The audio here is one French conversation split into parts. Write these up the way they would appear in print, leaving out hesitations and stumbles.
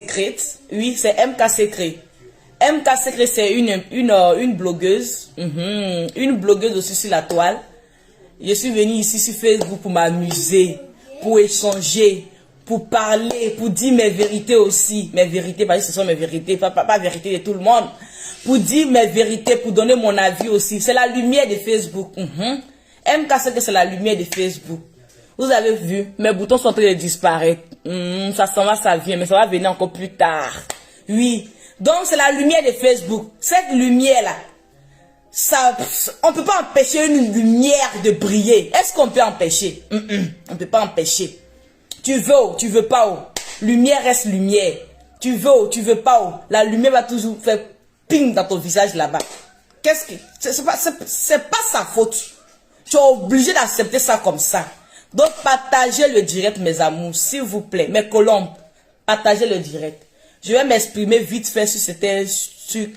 Secret, oui, c'est MK Secret. MK Secret, c'est une blogueuse, une blogueuse aussi sur la toile. Je suis venue ici sur Facebook pour m'amuser, pour échanger, pour parler, pour dire mes vérités aussi. Mes vérités, parce que ce sont mes vérités, pas vérité de tout le monde. Pour dire mes vérités, pour donner mon avis aussi. C'est la lumière de Facebook. MK Secret, c'est la lumière de Facebook. Vous avez vu, mes boutons sont en train de disparaître. Ça s'en va, ça vient, mais ça va venir encore plus tard. Oui. Donc, c'est la lumière de Facebook. Cette lumière-là, on ne peut pas empêcher une lumière de briller. Est-ce qu'on peut empêcher? On ne peut pas empêcher. Tu veux ou tu veux pas ou. Lumière reste lumière. Tu veux ou tu veux pas ou. La lumière va toujours faire ping dans ton visage là-bas. Qu'est-ce que... C'est pas sa faute. Tu es obligé d'accepter ça comme ça. Donc, partagez le direct, mes amours, s'il vous plaît. Mes colombes, partagez le direct. Je vais m'exprimer vite fait sur cet truc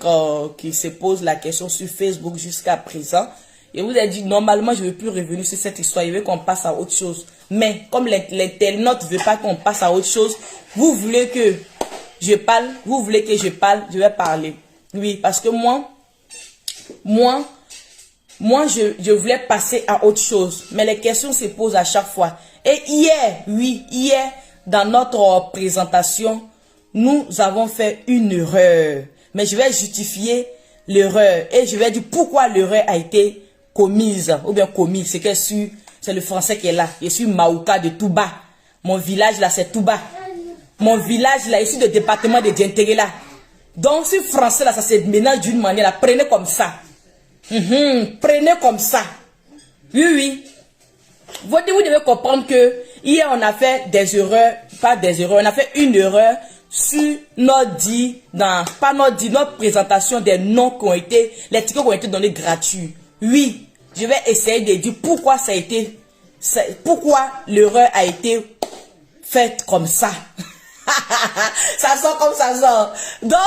qui se pose la question sur Facebook jusqu'à présent. Et vous avez dit, normalement, je ne veux plus revenir sur cette histoire. Je veux qu'on passe à autre chose. Mais, comme l'internaute ne veut pas qu'on passe à autre chose, vous voulez que je parle, vous voulez que je parle, je vais parler. Oui, parce que moi, je voulais passer à autre chose. Mais les questions se posent à chaque fois. Et hier, dans notre présentation, nous avons fait une erreur. Mais je vais justifier l'erreur. Et je vais dire pourquoi l'erreur a été commise. Ou bien commise. C'est que c'est le français qui est là. Je suis Maouka de Touba. Mon village là, c'est Touba. Mon village là, ici, le département de Dientere là. Donc, si français là, ça se ménage d'une manière là. Prenez comme ça. Prenez comme ça. Oui. Vous devez comprendre que hier on a fait des erreurs, pas des erreurs, on a fait une erreur sur notre présentation des noms qui ont été, les tickets qui ont été donnés gratuits. Oui, je vais essayer de dire pourquoi ça a été, pourquoi l'erreur a été faite comme ça. Ça sort comme ça sort. Donc,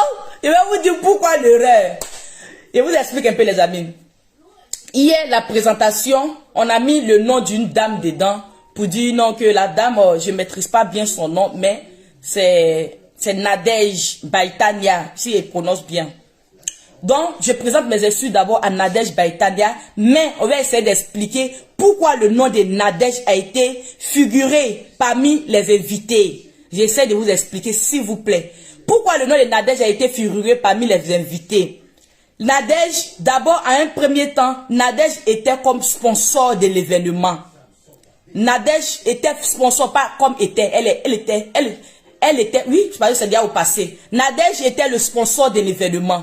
je vais vous dire pourquoi l'erreur. Je vous explique un peu, les amis. Hier, la présentation, on a mis le nom d'une dame dedans pour dire non, que la dame, je ne maîtrise pas bien son nom, mais c'est Nadège Baitania, si elle prononce bien. Donc, je présente mes excuses d'abord à Nadège Baitania, mais on va essayer d'expliquer pourquoi le nom de Nadège a été figuré parmi les invités. J'essaie de vous expliquer, s'il vous plaît. Pourquoi le nom de Nadège a été figuré parmi les invités? Nadège, d'abord, à un premier temps, Nadège était comme sponsor de l'événement. Nadège était sponsor, pas comme était. Elle était, oui, je parle de c'est bien au passé. Nadège était le sponsor de l'événement.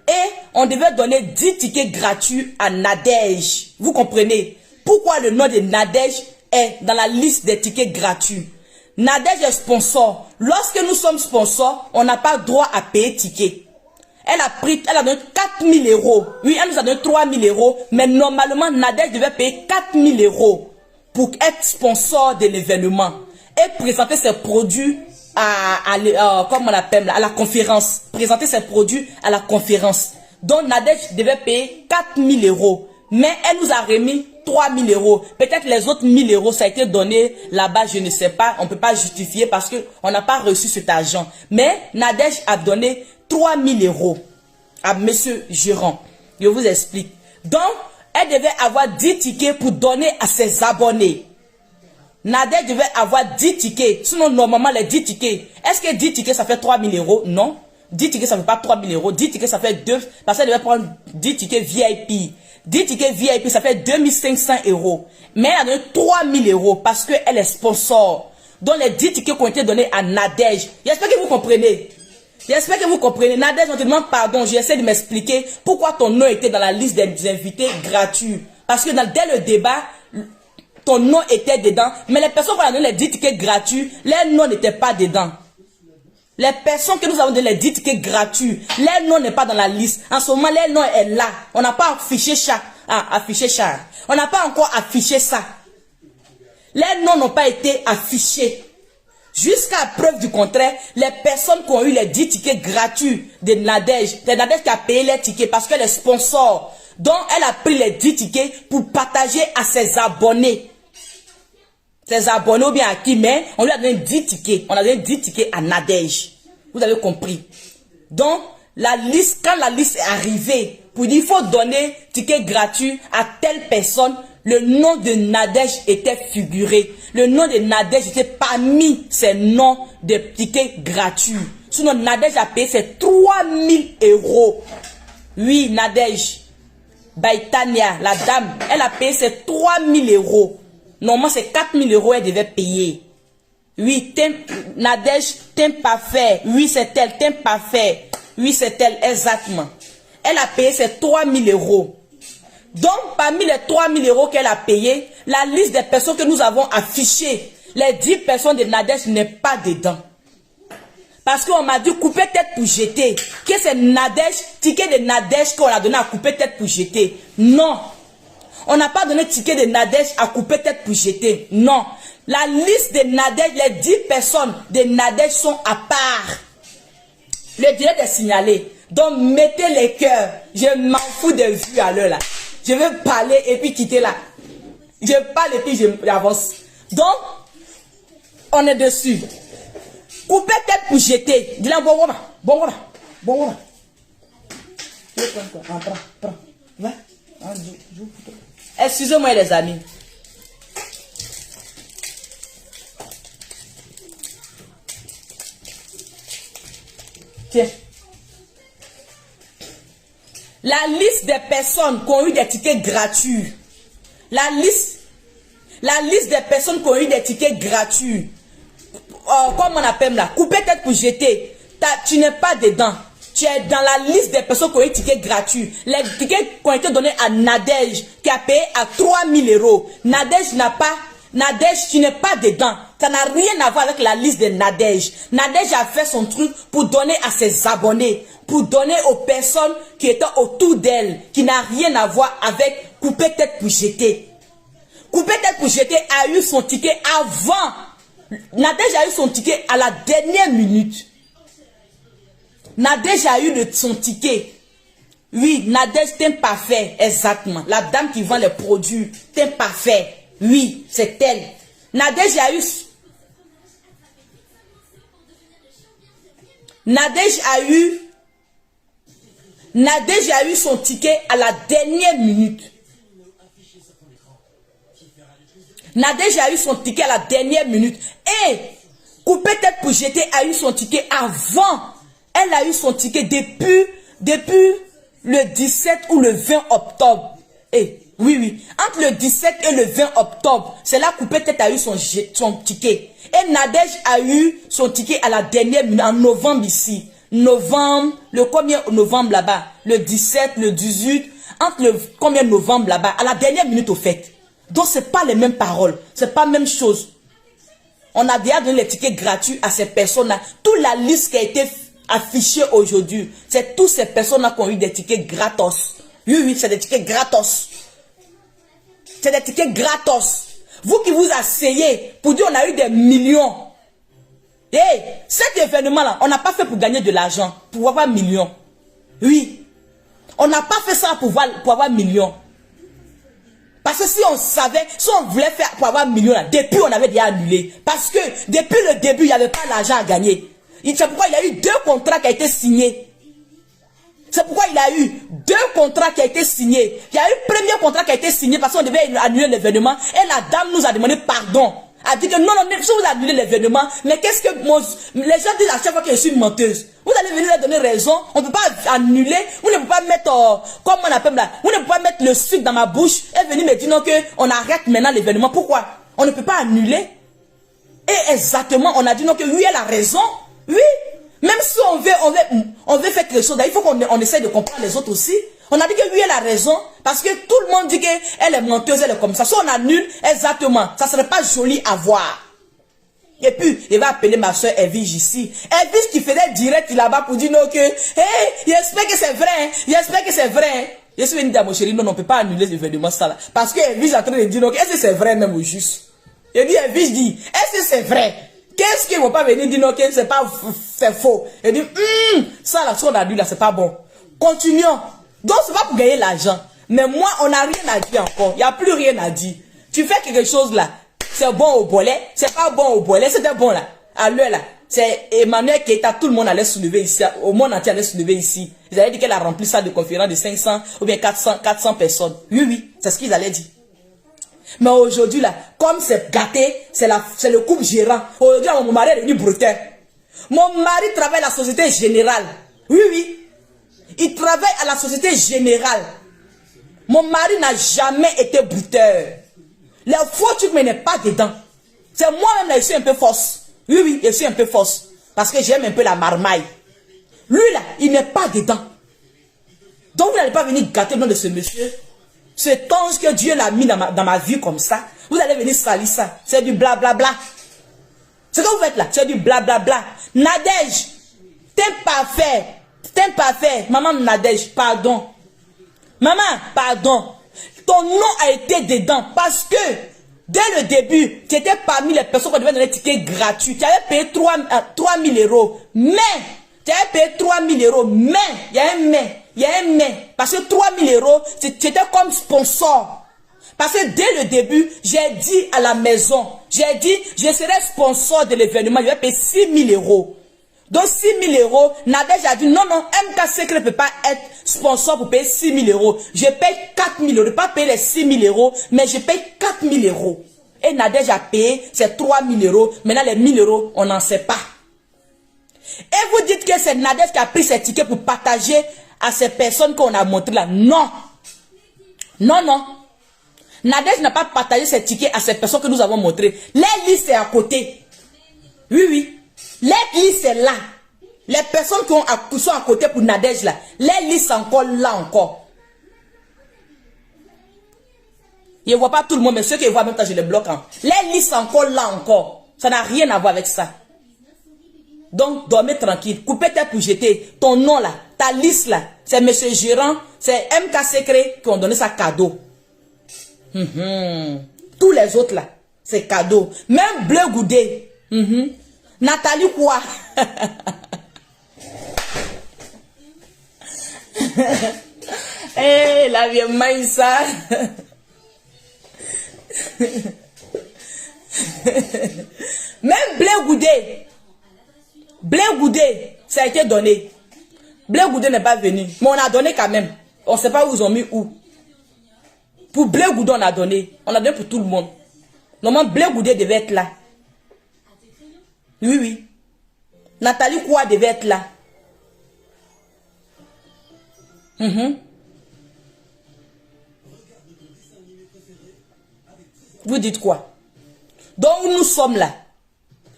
Et on devait donner 10 tickets gratuits à Nadège. Vous comprenez? Pourquoi le nom de Nadège est dans la liste des tickets gratuits? Nadège est sponsor. Lorsque nous sommes sponsors, on n'a pas droit à payer ticket. Elle a donné 4 000 euros. Oui, elle nous a donné 3 000 euros. Mais normalement, Nadège devait payer 4 000 euros pour être sponsor de l'événement. Et présenter ses produits comme on appelle, à la conférence. Présenter ses produits à la conférence. Donc, Nadège devait payer 4 000 euros. Mais elle nous a remis 3 000 euros. Peut-être les autres 1 000 euros, ça a été donné là-bas, je ne sais pas. On ne peut pas justifier parce qu'on n'a pas reçu cet argent. Mais Nadège a donné 3 000 euros à monsieur Gérant. Je vous explique. Donc, elle devait avoir 10 tickets pour donner à ses abonnés. Nadège devait avoir 10 tickets. Sinon, normalement, les 10 tickets. Est-ce que 10 tickets, ça fait 3 000 euros? Non. 10 tickets, ça ne fait pas 3 000 euros. 10 tickets, ça fait 2. Parce qu'elle devait prendre 10 tickets VIP. 10 tickets VIP, ça fait 2 500 euros. Mais elle a donné 3 000 euros parce qu'elle est sponsor. Donc, les 10 tickets qui ont été donnés à Nadège. J'espère que vous comprenez. J'espère que vous comprenez. Nadège, on te demande pardon. J'essaie de m'expliquer pourquoi ton nom était dans la liste des invités gratuits. Parce que dès le débat, ton nom était dedans. Mais les personnes qui ont donné les 10 tickets gratuits, leur nom n'était pas dedans. Les personnes que nous avons donné les 10 tickets gratuits, leur nom n'est pas dans la liste. En ce moment, leur nom est là. On n'a pas affiché ça. On n'a pas encore affiché ça. Leurs noms n'ont pas été affichés. Jusqu'à preuve du contraire, les personnes qui ont eu les 10 tickets gratuits de Nadège, c'est Nadège qui a payé les tickets parce qu'elle est sponsor. Donc, elle a pris les 10 tickets pour partager à ses abonnés. Ses abonnés ou bien à qui, mais on lui a donné 10 tickets. On a donné 10 tickets à Nadège. Vous avez compris. Donc, la liste, quand la liste est arrivée, pour dire il faut donner ticket gratuit à telle personne, le nom de Nadège était figuré. Le nom de Nadège était parmi ces noms de tickets gratuits. Sinon, Nadège a payé ses 3000 €. Oui, Nadège. Baïtania, la dame, elle a payé ses 3000 €. Normalement, c'est 4000 € elle devait payer. Oui, Nadège, t'aimes pas faire. Oui, c'est elle, t'aimes pas faire. Oui, c'est elle, exactement. Elle a payé ses 3000 €. Donc, parmi les 3000 € qu'elle a payé, la liste des personnes que nous avons affichées, les 10 personnes de Nadège n'est pas dedans. Parce qu'on m'a dit couper tête pour jeter. Que c'est Nadège, ticket de Nadège qu'on a donné à couper tête pour jeter. Non. On n'a pas donné ticket de Nadège à couper tête pour jeter. Non. La liste de Nadège, les 10 personnes de Nadège sont à part. Le direct est signalé. Donc, mettez les cœurs. Je m'en fous de vues à l'heure là. Je vais parler et puis quitter là. Je parle et puis j'avance. Donc, on est dessus. Coupez tête pour jeter. Dis-là, bon, bon. Prends. Va. Excusez-moi les amis. Tiens. La liste des personnes qui ont eu des tickets gratuits. La liste des personnes qui ont eu des tickets gratuits. Comme on appelle là, couper tête pour jeter. Tu n'es pas dedans. Tu es dans la liste des personnes qui ont eu des tickets gratuits. Les tickets qui ont été donnés à Nadège, qui a payé à 3000 €. Nadège, tu n'es pas dedans. Ça n'a rien à voir avec la liste de Nadège. Nadège a fait son truc pour donner à ses abonnés, pour donner aux personnes qui étaient autour d'elle, qui n'a rien à voir avec couper tête pour jeter. Couper tête pour jeter a eu son ticket avant. Nadège a eu son ticket à la dernière minute. Nadège a eu son ticket. Oui, Nadège t'aime parfait, exactement. La dame qui vend les produits t'aime parfait. Oui, c'est elle. Nadège a eu son ticket à la dernière minute. Nadège a eu son ticket à la dernière minute. Et couper tête pour jeter a eu son ticket avant. Elle a eu son ticket depuis le 17 ou le 20 octobre. Oui. Entre le 17 et le 20 octobre, c'est là couper tête a eu son ticket. Et Nadège a eu son ticket à la dernière minute, en novembre ici. Novembre, le combien novembre là-bas? Le 17, le 18, entre le combien novembre là-bas? À la dernière minute au fait. Donc c'est pas les mêmes paroles, c'est pas la même chose. On a déjà donné les tickets gratuits à ces personnes-là. Toute la liste qui a été affichée aujourd'hui, c'est toutes ces personnes-là qui ont eu des tickets gratos. Oui, c'est des tickets gratos. C'est des tickets gratos. Vous qui vous asseyez pour dire on a eu des millions. Cet événement-là, on n'a pas fait pour gagner de l'argent, pour avoir millions. Oui. On n'a pas fait ça pour avoir millions. Parce que si on savait, si on voulait faire pour avoir millions, là, depuis on avait déjà annulé. Parce que depuis le début, il n'y avait pas l'argent à gagner. C'est pourquoi il y a eu 2 contrats qui ont été signés. C'est pourquoi il a eu 2 contrats qui ont été signés. Il y a eu le premier contrat qui a été signé parce qu'on devait annuler l'événement. Et la dame nous a demandé pardon. A dit que non, si vous annulez l'événement, mais qu'est-ce que les gens disent à chaque fois que je suis menteuse. Vous allez venir leur donner raison. On ne peut pas annuler. Vous ne pouvez pas mettre, comme on appelle là, vous ne pouvez pas mettre le sucre dans ma bouche et venir me dire non que on arrête maintenant l'événement. Pourquoi? On ne peut pas annuler. Et exactement, on a dit non que oui, elle a raison. Oui. Même si on veut faire quelque chose, il faut qu'on essaie de comprendre les autres aussi. On a dit que oui, elle a raison, parce que tout le monde dit qu'elle est menteuse, elle est comme ça. Si on annule, exactement, ça ne serait pas joli à voir. Et puis, il va appeler ma soeur Evige ici. Evige qui faisait direct là-bas pour dire non que, j'espère que c'est vrai, hein, j'espère que c'est vrai. Hein. Je suis venu dire à mon chéri, non, on ne peut pas annuler l'événement ça là. Parce que Evige est en train de dire non, est-ce que c'est vrai même au juste? Et dit, Evige dit, est-ce que c'est vrai? Qu'est-ce qu'ils ne vont pas venir dire non, que c'est pas c'est faux? Et dit, ça là, ce qu'on a dit là, c'est pas bon. Continuons. Donc, c'est pas pour gagner l'argent. Mais moi, on n'a rien à dire encore. Il n'y a plus rien à dire. Tu fais quelque chose là. C'est bon au bolet. C'est pas bon au bolet. C'était bon là. À l'heure là. c'est Emmanuel Keita, tout le monde allait se lever ici, au monde entier allait se lever ici. Ils allaient dire qu'elle a rempli ça de conférence de 500 ou bien 400 personnes. Oui, oui, c'est ce qu'ils allaient dire. Mais aujourd'hui, là, comme c'est gâté, c'est le couple gérant. Aujourd'hui, mon mari est devenu brutal. Mon mari travaille à la Société Générale. Oui, oui. Il travaille à la Société Générale. Mon mari n'a jamais été brutal. Les faux trucs, mais n'est pas dedans. C'est moi-même, là, je suis un peu fausse. Oui, oui, je suis un peu fausse. Parce que j'aime un peu la marmaille. Lui, là, il n'est pas dedans. Donc, vous n'allez pas venir gâter le nom de ce monsieur. Cet ange que Dieu l'a mis dans ma vie comme ça. Vous allez venir salir ça. C'est du blablabla. Ce que vous faites là, c'est du blablabla. Nadège, t'es parfait. T'es parfait. Maman Nadège, pardon. Maman, pardon. Ton nom a été dedans parce que dès le début, tu étais parmi les personnes qui devaient donner des tickets gratuits. Tu avais payé 3 000 €. Mais, tu avais payé 3 000 €. Mais, il y a un mais. Il y a un mais. Parce que 3 000 €, tu étais comme sponsor. Parce que dès le début, j'ai dit à la maison, j'ai dit, je serai sponsor de l'événement. Je vais payer 6 000 €. Donc 6 000 €, Nadège a dit non, non, MK Secret ne peut pas être sponsor pour payer 6 000 €. Je paye 4 000 €. Je ne peux pas payer les 6 000 €, mais je paye 4 000 €. Et Nadège a payé ses 3 000 €. Maintenant, les 1 000 €, on n'en sait pas. Et vous dites que c'est Nadège qui a pris ses tickets pour partager à ces personnes qu'on a montrées là. Non. Non, non. Nadège n'a pas partagé ses tickets à ces personnes que nous avons montrées. Les listes, c'est à côté. Oui, oui. Les listes, c'est là. Les personnes qui sont à côté pour Nadège là. Les listes, c'est encore là encore. Je ne vois pas tout le monde, mais ceux qui voient même quand je les bloque. Hein. Les listes, c'est encore là encore. Ça n'a rien à voir avec ça. Donc, dormez tranquille. Coupez tête pour jeter. Ton nom là, ta liste là, c'est monsieur Gérant, c'est MK Secret qui ont donné ça cadeau. Tous les autres là, c'est cadeau. Même Bleu Goudé. Nathalie quoi? Eh, la vieille Maïssa. Même Bleu Goudé. Blé Goudé, ça a été donné. Blé Goudé n'est pas venu. Mais on a donné quand même. On ne sait pas où ils ont mis où. Pour Blé Goudé, on a donné. On a donné pour tout le monde. Normalement, Blé Goudé devait être là. Oui, oui. Nathalie Quoi devait être là. Vous dites quoi? Donc nous sommes là.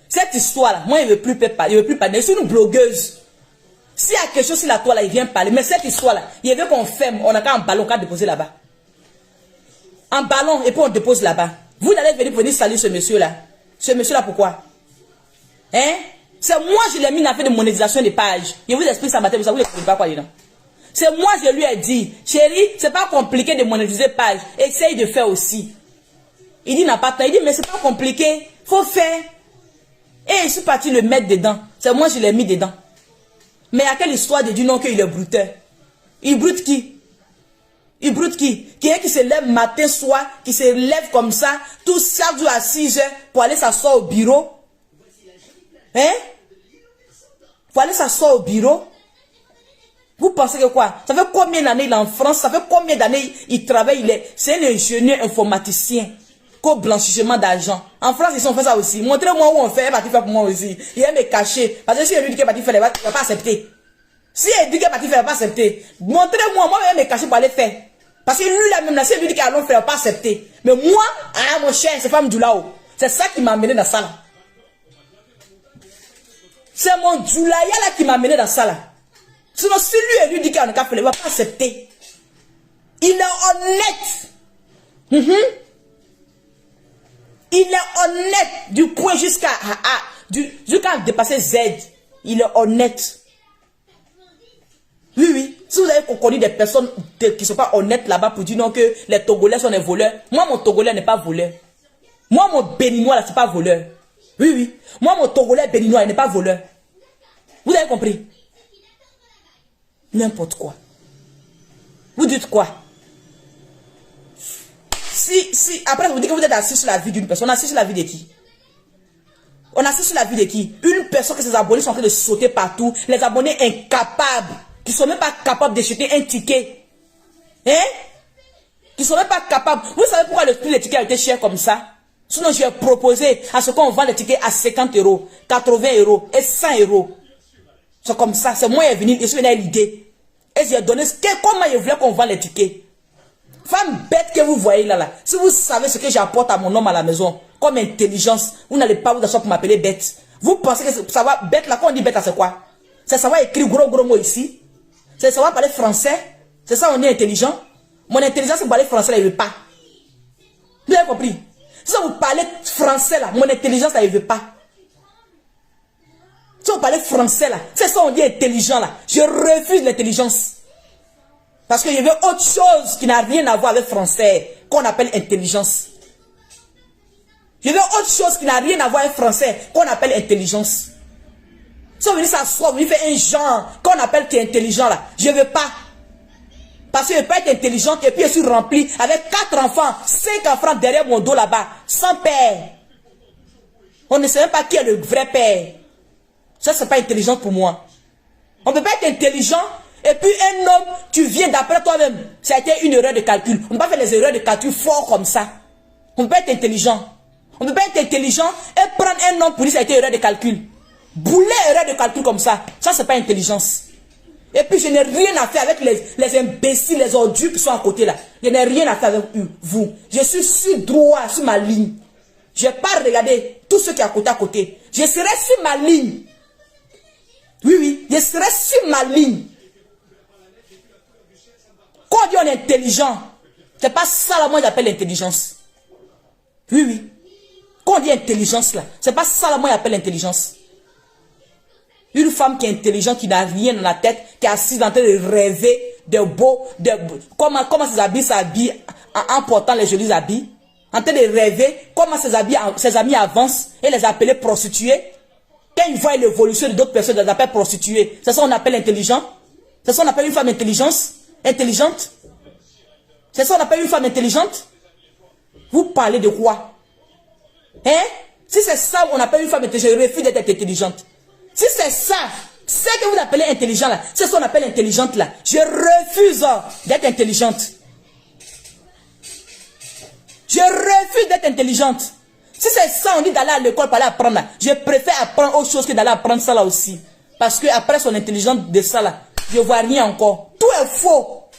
Cette histoire-là, moi, il ne veut plus parler. Il ne veut plus parler. C'est une blogueuse. S'il y a quelque chose sur la toile, là, il vient parler. Mais cette histoire-là, il veut qu'on ferme. On a qu'un ballon qu'à déposer là-bas. Un ballon et puis on dépose là-bas. Vous allez venir saluer ce monsieur-là. Ce monsieur-là, pourquoi? Hein? C'est moi, je l'ai mis dans fait de monétisation des pages. Je vous explique ça matin, vous ne savez pas quoi dedans. C'est moi, je lui ai dit, chérie, c'est pas compliqué de monétiser page. Essaye de faire aussi. Il dit, n'a pas temps. Il dit, mais c'est pas compliqué. Faut faire. Et je suis parti le mettre dedans. C'est moi, je l'ai mis dedans. Mais à quelle histoire de dire non qu'il est brutal? Il brute qui? Il brute qui? Qui se lève matin, soir, qui se lève comme ça, tout chaque jour à 6 h pour aller s'asseoir au bureau. Hein? Pour aller s'asseoir au bureau. Vous pensez que quoi? Ça fait combien d'années il est en France? Ça fait combien d'années il travaille? C'est un ingénieur informaticien. Qu'au blanchissement d'argent. En France, ils ont fait ça aussi. Montrez-moi où on fait. Il va faire pour moi aussi. Il va me cacher. Parce que si il lui dit qu'il va faire, il ne va pas accepter. Si il dit qu'il va faire, il ne va pas accepter. Montrez-moi. Moi, je vais me cacher pour aller faire. Parce que lui, là, même là, si il lui dit qu'il va faire, il ne va pas accepter. Mais moi, ah, mon cher, c'est pas Mdoulao. C'est ça qui m'a amené dans ça là. C'est mon Djoulaya là qui m'a amené dans ça là. Sinon, si lui dit qu'il va faire, il ne va pas accepter. Il est honnête. Il est honnête du point jusqu'à dépasser Z. Il est honnête. Oui, oui. Si vous avez connu des personnes qui ne sont pas honnêtes là-bas pour dire non que les Togolais sont des voleurs. Moi, mon Togolais n'est pas voleur. Moi, mon Béninois là, c'est pas voleur. Oui, oui. Moi, mon Togolais Béninois, il n'est pas voleur. Vous avez compris? N'importe quoi. Vous dites quoi? Si, après vous dites que vous êtes assis sur la vie d'une personne, on est assis sur la vie de qui? On On assiste sur la vie de qui? Une personne que ses abonnés sont en train de sauter partout. Les abonnés incapables. Qui ne sont même pas capables d'acheter un ticket. Hein? Qui ne sont même pas capables. Vous savez pourquoi le prix des tickets a été cher comme ça? Sinon, j'ai proposé à ce qu'on vend les tickets à 50 €, 80 € et 100 €. C'est comme ça. C'est moi qui est venu. Je suis venu à l'idée. Et j'ai donné comment je voulais qu'on vende les tickets. Femme bête que vous voyez là. Si vous savez ce que j'apporte à mon homme à la maison, comme intelligence, vous n'allez pas vous asseoir pour m'appeler bête. Vous pensez que ça va, bête là, quand on dit bête là, c'est quoi? C'est savoir écrire gros mots ici. C'est savoir parler français. C'est ça, on est intelligent. Mon intelligence, c'est parler français, là, il ne veut pas. Vous avez compris? Si vous parlez français là, mon intelligence, là, il ne veut pas. Si vous parlez français là, c'est ça, on dit intelligent là. Je refuse l'intelligence. Parce que je veux autre chose qui n'a rien à voir avec français, qu'on appelle intelligence. Je veux autre chose qui n'a rien à voir avec français, qu'on appelle intelligence. Si on veut s'asseoir, on veut faire un genre qu'on appelle qui est intelligent là, je ne veux pas. Parce que je peux être intelligente et puis je suis rempli avec 4 enfants, 5 enfants derrière mon dos là-bas, sans père. On ne sait même pas qui est le vrai père. Ça, c'est pas intelligent pour moi. On ne peut pas être intelligent et puis un homme, tu viens d'après toi-même. Ça a été une erreur de calcul. On ne peut pas faire les erreurs de calcul fort comme ça. On ne peut pas être intelligent. On ne peut pas être intelligent et prendre un homme pour dire que ça a été une erreur de calcul. Bouler erreur de calcul comme ça, ça c'est pas intelligence. Et puis je n'ai rien à faire avec les imbéciles, les ordures qui sont à côté là. Je n'ai rien à faire avec vous. Je suis sur droit, sur ma ligne. Je n'ai pas regardé tout ce qui est à côté. Je serai sur ma ligne. Oui, je serai sur ma ligne. Quand on dit on est intelligent, c'est pas ça là, moi j'appelle l'intelligence. Oui. Quand on dit intelligence là, c'est pas ça là, moi j'appelle l'intelligence. Une femme qui est intelligente, qui n'a rien dans la tête, qui est assise en train de rêver comment ses habits s'habillent en portant les jolis habits. En train de rêver comment ses amis avancent et les appeler prostituées. Quand ils voient l'évolution d'autres personnes, ils les appellent prostituées. C'est ça qu'on appelle intelligent. C'est ça qu'on appelle une femme intelligente. C'est ça qu'on appelle une femme intelligente. Vous parlez de quoi? Hein? Si c'est ça qu'on appelle une femme intelligente, je refuse d'être intelligente. Si c'est ça, ce que vous appelez intelligent là, c'est ce qu'on appelle intelligente là. Je refuse d'être intelligente. Je refuse d'être intelligente. Si c'est ça, on dit d'aller à l'école pour aller apprendre là. Je préfère apprendre autre chose que d'aller apprendre ça là aussi. Parce que après son intelligence de ça là, je vois rien encore. Tout est faux.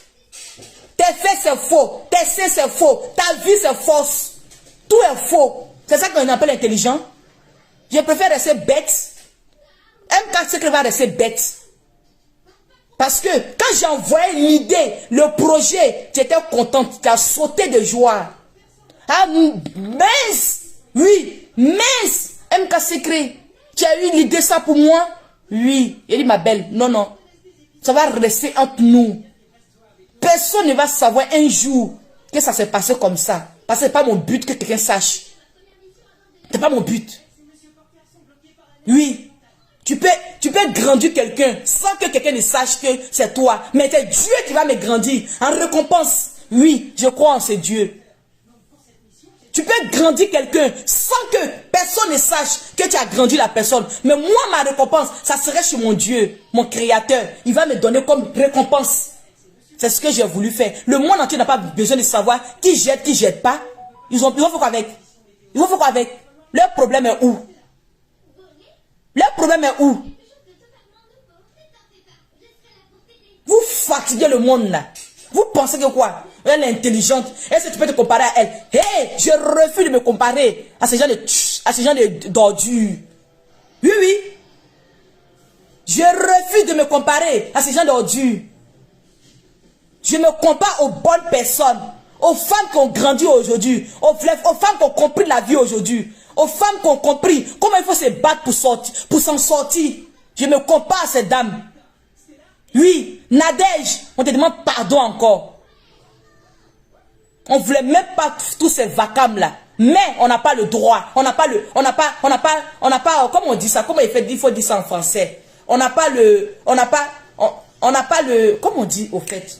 Tes faits c'est faux. Tes seins c'est faux. Ta vie c'est fausse. Tout est faux. C'est ça qu'on appelle intelligent. Je préfère rester bête. MK Secret va rester bête. Parce que quand j'ai envoyé l'idée, le projet, tu étais contente, tu as sauté de joie. Ah, mince! Oui, mince! MK Secret, tu as eu l'idée ça pour moi? Oui. Il dit ma belle, non. Ça va rester entre nous. Personne ne va savoir un jour que ça s'est passé comme ça. Parce que ce n'est pas mon but que quelqu'un sache. Ce n'est pas mon but. Oui. Tu peux grandir quelqu'un sans que quelqu'un ne sache que c'est toi. Mais c'est Dieu qui va me grandir en récompense. Oui, je crois en ce Dieu. Tu peux grandir quelqu'un sans que personne ne sache que tu as grandi la personne. Mais moi, ma récompense, ça serait sur mon Dieu, mon Créateur. Il va me donner comme récompense. C'est ce que j'ai voulu faire. Le monde entier n'a pas besoin de savoir qui jette pas. Ils vont faire quoi avec? Ils vont faire quoi avec? Leur problème est où? Le problème est où? Vous fatiguez le monde là. Vous pensez que quoi? Elle est intelligente. Est-ce que tu peux te comparer à elle? Hey, je refuse de me comparer à ces gens d'ordures. Oui. Je refuse de me comparer à ces gens d'ordures. Je me compare aux bonnes personnes, aux femmes qui ont grandi aujourd'hui, aux femmes qui ont compris la vie aujourd'hui. Aux femmes qui ont compris comment il faut se battre pour s'en sortir. Je me compare à ces dames. Oui, Nadège, on te demande pardon encore. On ne voulait même pas tous ces vacarmes là. Mais on n'a pas le droit. On n'a pas, comment on dit ça? Comment il faut dire ça en français? On n'a pas le, comment on dit au fait?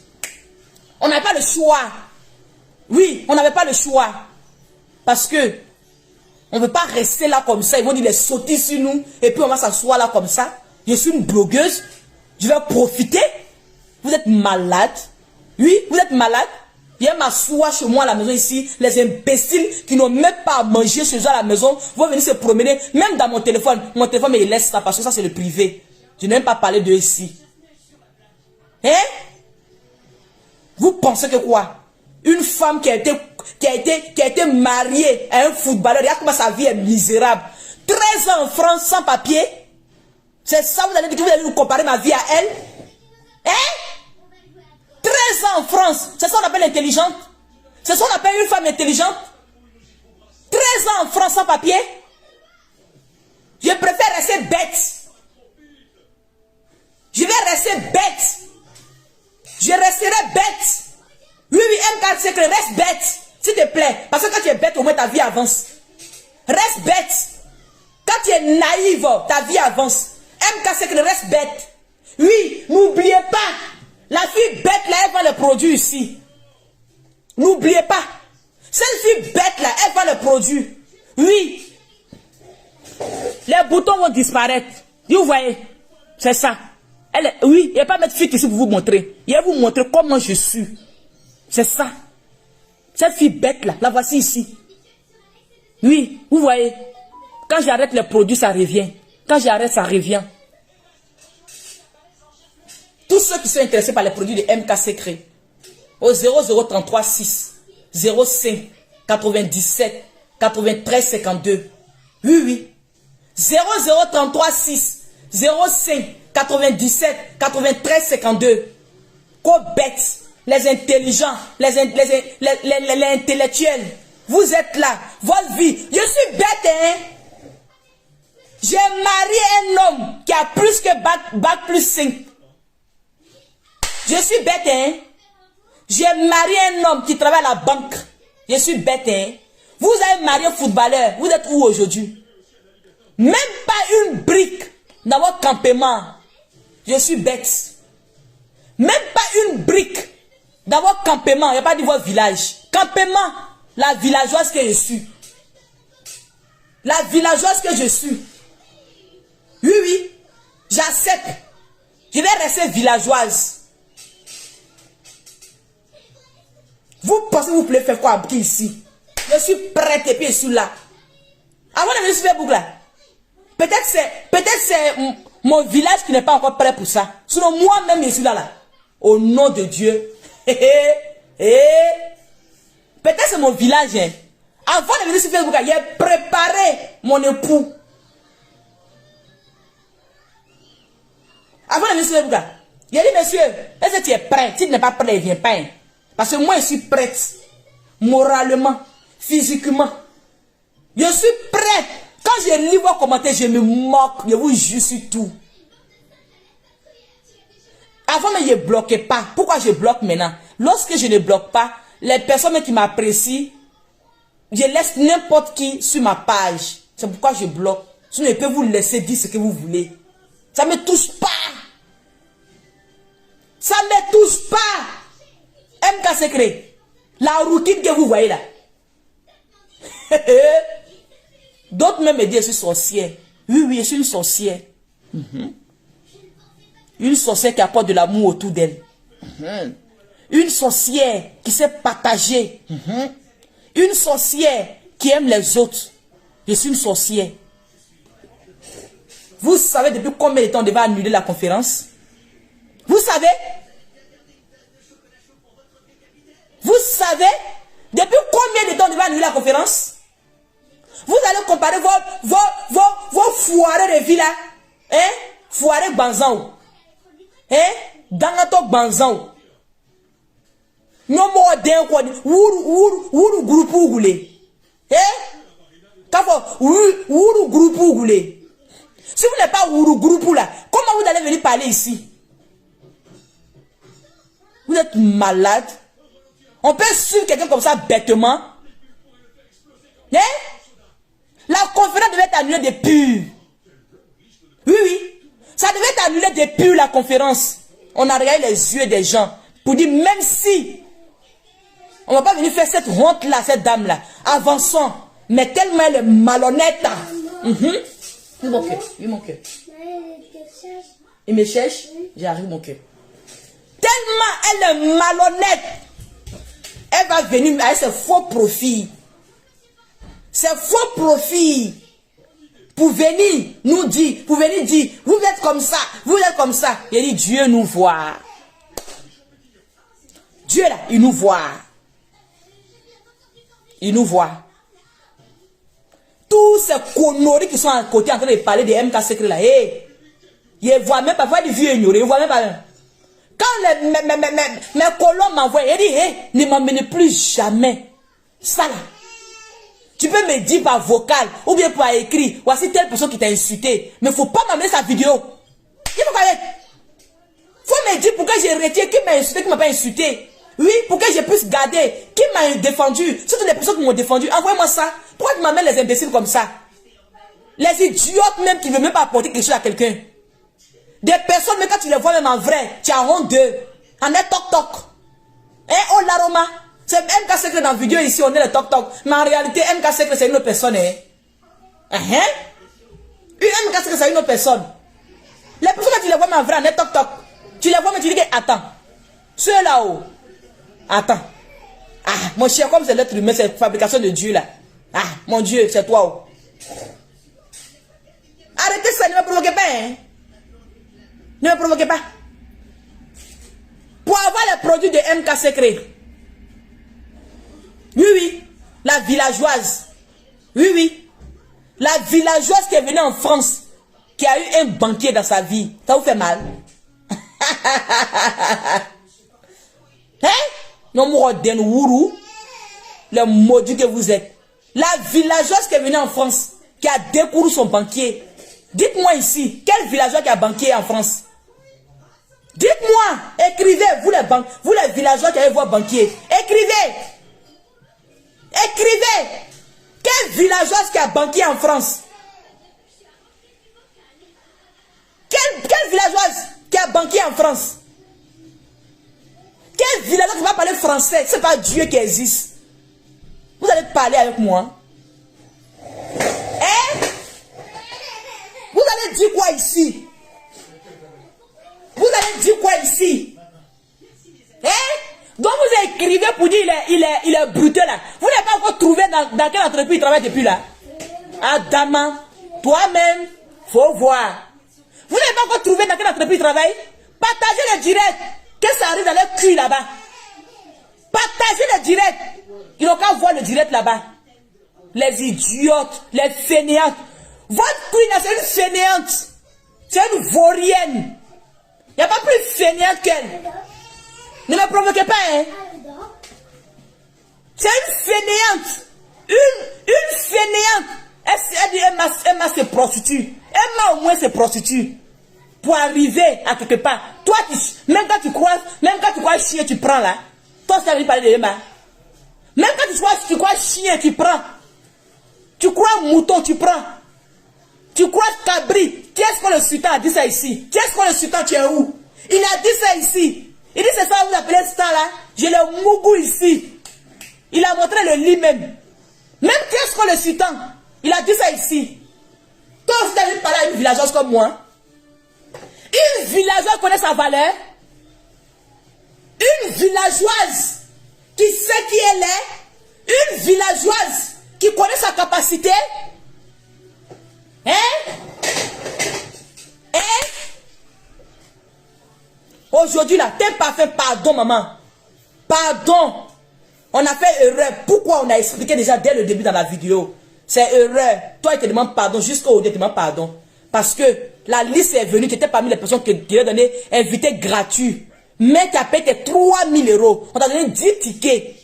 On n'a pas le choix. Oui, on n'avait pas le choix. Parce que On ne veut pas rester là comme ça. Ils vont dire les sottises sur nous. Et puis on va s'asseoir là comme ça. Je suis une blogueuse. Je vais profiter. Vous êtes malade. Oui, vous êtes malade. Viens m'asseoir chez moi à la maison ici. Les imbéciles qui n'ont même pas à manger chez eux à la maison vont venir se promener. Même dans mon téléphone. Mon téléphone, mais il laisse ça parce que ça c'est le privé. Je n'aime pas parler d'eux ici. Hein? Vous pensez que quoi? Une femme qui a été mariée à un footballeur, regarde comment sa vie est misérable. 13 ans en France sans papier. C'est ça, vous allez dire que vous allez nous comparer ma vie à elle? Hein? 13 ans en France, c'est ça qu'on appelle intelligente? C'est ça qu'on appelle une femme intelligente? 13 ans en France sans papier? Je préfère rester bête. Je vais rester bête. Je resterai bête. Oui, M4 Secret, reste bête. S'il te plaît. Parce que quand tu es bête, au moins ta vie avance. Reste bête. Quand tu es naïve, ta vie avance. M4 Secret, reste bête. Oui, n'oubliez pas. La fille bête là, elle vend les produits ici. N'oubliez pas. Cette fille bête là, elle vend les produits. Oui. Les boutons vont disparaître. Vous voyez. C'est ça. Oui, il n'y a pas mettre fille ici pour vous montrer. Il va vous montrer comment je suis. C'est ça. Cette fille bête là, la voici ici. Oui, vous voyez. Quand j'arrête les produits, ça revient. Quand j'arrête, ça revient. Tous ceux qui sont intéressés par les produits de MK Secret, au 0033 6 05 97 93 52. Oui, oui. 0033 6 05 97 93 52. Quoi bête. Les intelligents, les intellectuels, vous êtes là, votre vie. Je suis bête, hein. J'ai marié un homme qui a plus que bac plus 5. Je suis bête, hein. J'ai marié un homme qui travaille à la banque. Je suis bête, hein. Vous avez marié un footballeur. Vous êtes où aujourd'hui? Même pas une brique dans votre campement. Je suis bête. Même pas une brique. Dans votre campement, il n'y a pas dit votre village. Campement, la villageoise que je suis. La villageoise que je suis. Oui, oui, j'accepte. Je vais rester villageoise. Vous pensez que vous pouvez faire quoi ici? Je suis prête et puis je suis là. Avant de venir sur Facebook là. Peut-être c'est mon village qui n'est pas encore prêt pour ça. Sinon moi-même je suis là. Au nom de Dieu. Peut-être c'est mon village. Hein. Avant de venir sur Facebook, j'ai préparé mon époux. Avant de venir sur Facebook, j'ai dit, monsieur, est-ce que tu es prêt? Si tu n'es pas prêt, viens pas. Hein. Parce que moi, je suis prête. Moralement, physiquement. Je suis prête. Quand je lis vos commentaires, je me moque. Je vous jure sur tout. Avant, mais je ne bloquais pas. Pourquoi je bloque maintenant? Lorsque je ne bloque pas, les personnes qui m'apprécient, je laisse n'importe qui sur ma page. C'est pourquoi je bloque. Sinon, je peux vous laisser dire ce que vous voulez. Ça ne me touche pas. Ça ne me touche pas. MK Secret. La routine que vous voyez là. D'autres même me disent je suis sorcière. Oui, oui, je suis une sorcière. Une sorcière qui apporte de l'amour autour d'elle. Une sorcière qui sait partager. Une sorcière qui aime les autres. Je suis une sorcière. Vous savez depuis combien de temps on devait annuler la conférence? Vous savez? Vous savez depuis combien de temps on devait annuler la conférence? Vous allez comparer vos foirés de vie là. Hein? Foirés Banzan. Hein? Dangato Banzan. Non more d'un quoi. Wuru groupe ou goulé. Hein? Kafo, wuru groupe ou goulé. Si vous n'êtes pas wuru groupe là, comment vous allez venir parler ici? Vous êtes malade. On peut suivre quelqu'un comme ça bêtement. Hein? La conférence devait être annulée depuis. Oui, oui. Ça devait être annulé depuis la conférence. On a regardé les yeux des gens pour dire même si on ne va pas venir faire cette honte là, cette dame là. Avançons. Mais tellement elle est malhonnête. Oui, mon cœur. Oui, mon cœur. Il me cherche. J'arrive, mon cœur. Tellement elle est malhonnête. Elle va venir avec ses faux profils. Ses faux profils. Pour venir nous dire, vous êtes comme ça, vous êtes comme ça. Il dit, Dieu nous voit. Dieu là, il nous voit. Il nous voit. Tous ces conneries qui sont à côté en train de parler de MK Secret là, hey, ils voient même pas, ils vieux ignorés, ils voient même pas. Quand mes colons m'envoient, il dit, hey, ne m'emmenez plus jamais. Ça là. Tu peux me dire par vocal ou bien par écrit, voici telle personne qui t'a insulté. Mais il ne faut pas m'amener sa vidéo. Il faut me dire pourquoi j'ai retiré, qui m'a insulté, qui ne m'a pas insulté. Oui, pour que je puisse garder, qui m'a défendu. Surtout les personnes qui m'ont défendu. Envoyez-moi ça. Pourquoi tu m'amènes les imbéciles comme ça? Les idiotes même qui ne veulent même pas apporter quelque chose à quelqu'un. Des personnes, mais quand tu les vois même en vrai, tu as honte d'eux. En est toc toc. Eh, oh l'aroma. C'est MK Secret dans la vidéo ici, on est le toc toc. Mais en réalité, MK Secret c'est une autre personne. Hein? MK Secret c'est une autre personne. Les personnes, quand tu les vois même en vrai, on est toc toc. Tu les vois, mais tu dis que attends. Ceux là-haut. Attends. Ah, mon cher, comme c'est l'être humain, c'est fabrication de Dieu là. Ah, mon Dieu, c'est toi. Oh. Arrêtez ça, ne me provoquez pas. Hein? Ne me provoquez pas. Pour avoir les produits de MK Secret. Oui, oui. La villageoise. Oui, oui. La villageoise qui est venue en France, qui a eu un banquier dans sa vie. Ça vous fait mal? Hein? Non, Mouraden Wourou. Le maudit que vous êtes. La villageoise qui est venue en France, qui a découru son banquier. Dites-moi ici, quel villageois qui a banquier en France? Dites-moi, écrivez, vous les villageois qui avez vos banquiers. Écrivez. Écrivez. Quelle villageoise qui a banquier en France? Quelle villageoise qui a banquier en France? Quel villageois qui va parler français? C'est pas Dieu qui existe. Vous allez parler avec moi. Hein? Vous allez dire quoi ici? Vous allez dire quoi ici? Hein? Donc vous écrivez pour dire il est brutal là. Vous n'avez pas encore trouvé dans quelle entreprise il travaille depuis là? Adama, toi-même, faut voir. Vous n'avez pas encore trouvé dans quelle entreprise il travaille? Partagez le direct. Que ça arrive dans le cul là-bas. Partagez le direct. Ils n'ont qu'à voir le direct là-bas. Les idiotes, les fainéantes. Votre queen, c'est une fainéante. C'est une vaurienne. Il n'y a pas plus fainéante qu'elle. Ne me provoquez pas, hein. C'est une fainéante. Une fainéante. Elle dit, Emma se prostitue. Emma au moins se prostitue. Pour arriver à quelque part. Toi, même quand tu crois chien, tu prends là. Toi, ça veut parler de Emma. Même quand tu crois chien, tu prends. Tu crois mouton, tu prends. Tu crois cabri. Qui est-ce que le sultan a dit ça ici? Qui est-ce que le sultan, tu es où? Il a dit ça ici. Il dit c'est ça, vous appelez ce temps-là. J'ai le mougou ici. Il a montré le lit même. Même qui est-ce que le sultan? Il a dit ça ici. Toi aussi, tu as parler à une villageoise comme moi. Une villageoise connaît sa valeur. Une villageoise qui sait qui elle est. Une villageoise qui connaît sa capacité. Hein? Hein? Aujourd'hui là, t'es pas fait pardon, maman. Pardon. On a fait erreur. Pourquoi on a expliqué déjà dès le début dans la vidéo? C'est erreur. Toi, il te demande pardon jusqu'au bout, il te demande pardon. Parce que la liste est venue, tu étais parmi les personnes qui lui ont donné invité gratuit. Mais tu as payé tes 3000 €. On t'a donné 10 tickets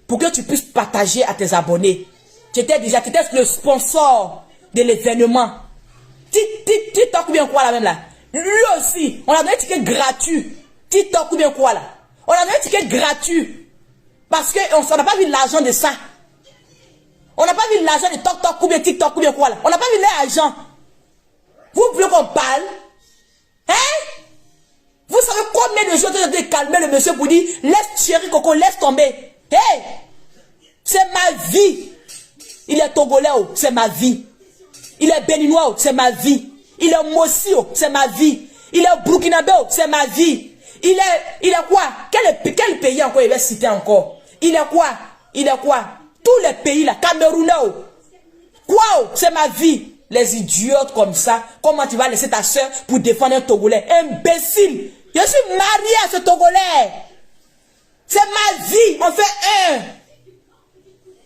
pour que tu puisses partager à tes abonnés. Tu étais le sponsor de l'événement. TikTok ou bien quoi là même là? Lui aussi, on a donné un ticket gratuit. TikTok ou bien quoi là? On a donné un ticket gratuit. Parce qu'on n'a pas vu l'argent de ça. On n'a pas vu l'argent de TikTok ou bien TikTok ou bien quoi là? On n'a pas vu l'argent. Vous voulez qu'on parle? Hein? Vous savez combien de jours de calmer le monsieur pour dire laisse chéri Coco, laisse tomber. Hey! C'est ma vie. Il est Togolais, oh, c'est ma vie. Il est Béninois, oh, c'est ma vie. Il est Mossi, oh, c'est ma vie. Il est Burkinabé, oh, c'est ma vie. Il est quoi? Quel pays encore il va citer encore? Il est quoi? Il est quoi? Tous les pays là, Camerounais, oh. Quoi, oh, c'est ma vie. Les idiotes comme ça, comment tu vas laisser ta soeur pour défendre un Togolais? Imbécile! Je suis marié à ce Togolais. C'est ma vie, on fait un.